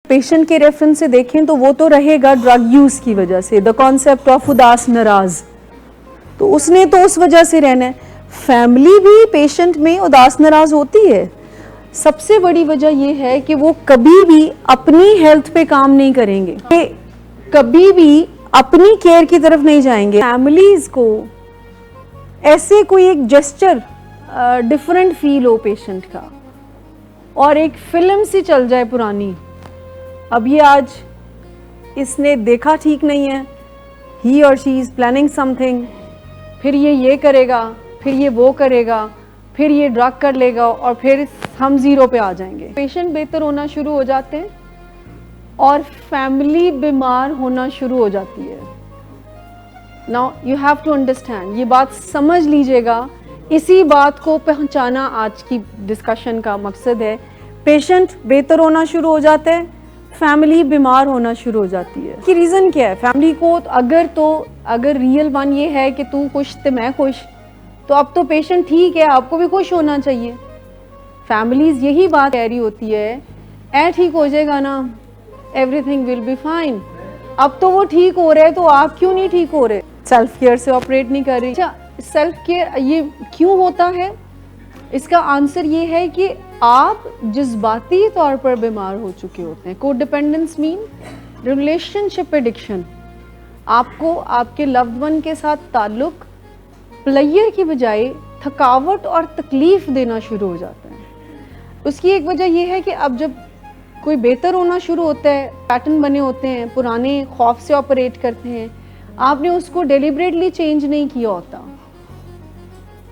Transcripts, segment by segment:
Patient के reference से देखें तो वो तो रहेगा ड्रग यूज की वजह से, द कॉन्सेप्ट ऑफ उदास नाराज, तो उसने तो उस वजह से रहना है। फैमिली भी पेशेंट में उदास नाराज होती है। सबसे बड़ी वजह यह है कि वो कभी भी अपनी हेल्थ पे काम नहीं करेंगे, कभी भी अपनी केयर की तरफ नहीं जाएंगे। फैमिलीज को ऐसे कोई एक जेस्चर डिफरेंट फील हो पेशेंट का, और एक फिल्म सी चल जाए पुरानी, अब ये आज इसने देखा ठीक नहीं है, ही और शी इज प्लानिंग समथिंग, फिर ये करेगा, फिर ये वो करेगा, फिर ये ड्रग कर लेगा, और फिर हम जीरो पे आ जाएंगे। पेशेंट बेहतर होना शुरू हो जाते हैं और फैमिली बीमार होना शुरू हो जाती है। Now you have to understand, ये बात समझ लीजिएगा, इसी बात को पहचाना आज की डिस्कशन का मकसद है। पेशेंट बेहतर होना शुरू हो जाता है, फैमिली बीमार होना शुरू हो जाती है। कि रीज़न क्या है? फैमिली को अगर रियल वन ये है कि तू खुश तो मैं खुश, तो अब तो पेशेंट ठीक है, आपको भी खुश होना चाहिए। फैमिलीज यही बात कह रही होती है, ए ठीक हो जाएगा ना, एवरीथिंग विल बी फाइन। अब तो वो ठीक हो रहे हैं, तो आप क्यों नहीं ठीक हो रहे? सेल्फ केयर से ऑपरेट नहीं कर रही। अच्छा, सेल्फ केयर ये क्यों होता है? इसका आंसर ये है कि आप जज्बाती तौर पर बीमार हो चुके होते हैं। कोडिपेंडेंस मीन रिलेशनशिप एडिक्शन। आपको आपके लव्ड वन के साथ ताल्लुक प्लेयर की बजाय थकावट और तकलीफ देना शुरू हो जाता है। उसकी एक वजह यह है कि अब जब कोई बेहतर होना शुरू होता है, पैटर्न बने होते हैं, पुराने खौफ से ऑपरेट करते हैं, आपने उसको डेलिबरेटली चेंज नहीं किया होता।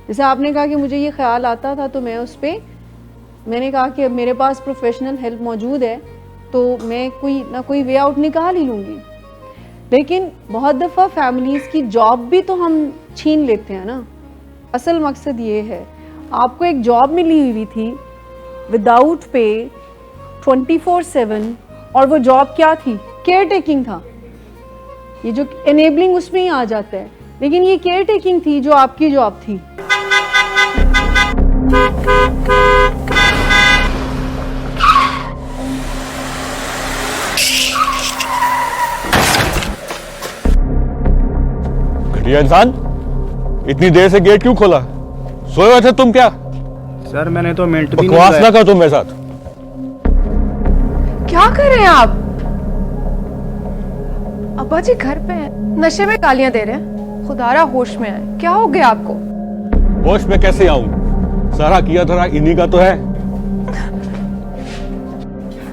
जैसे आपने कहा कि मुझे ये ख्याल आता था, तो मैं उस पर मैंने कहा कि मेरे पास प्रोफेशनल हेल्प मौजूद है, तो मैं कोई ना कोई वे आउट निकाल ही लूँगी। लेकिन बहुत दफ़ा फैमिलीज़ की जॉब भी तो हम छीन लेते हैं ना। असल मकसद ये है, आपको एक जॉब मिली हुई थी विदाउट पे 24/7, और वो जॉब क्या थी? केयर टेकिंग था। ये जो एनेबलिंग उसमें ही आ जाता है, लेकिन ये केयर टेकिंग थी जो आपकी जॉब थी। घटिया इंसान, इतनी देर से गेट क्यों खोला? सोए हुए थे तुम क्या? सर मैंने तो मिनट भी नहीं बकवास ना कर तुम मेरे साथ। क्या कर रहे हैं आप? अब्बा जी घर पे हैं, नशे में गालियां दे रहे हैं। खुदारा होश में आए, क्या हो गया आपको? होश में कैसे आऊं? सारा किया धरा इन्हीं का तो है।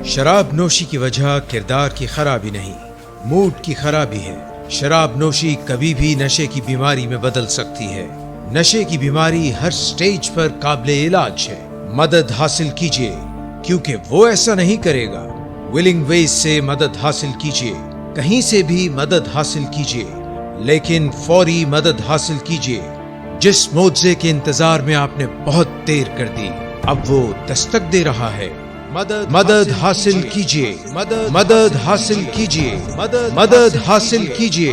शराब नोशी की वजह किरदार की खराबी नहीं, मूड की खराबी है। शराब नोशी कभी भी नशे की बीमारी में बदल सकती है। नशे की बीमारी हर स्टेज पर काबिले इलाज है। मदद हासिल कीजिए, क्योंकि वो ऐसा नहीं करेगा। विलिंग वेज से मदद हासिल कीजिए, कहीं से भी मदद हासिल कीजिए, लेकिन फौरी मदद हासिल कीजिए। जिस मुआवजे के इंतजार में आपने बहुत देर कर दी, अब वो दस्तक दे रहा है। मदद हासिल कीजिए, मदद हासिल कीजिए, मदद हासिल कीजिए।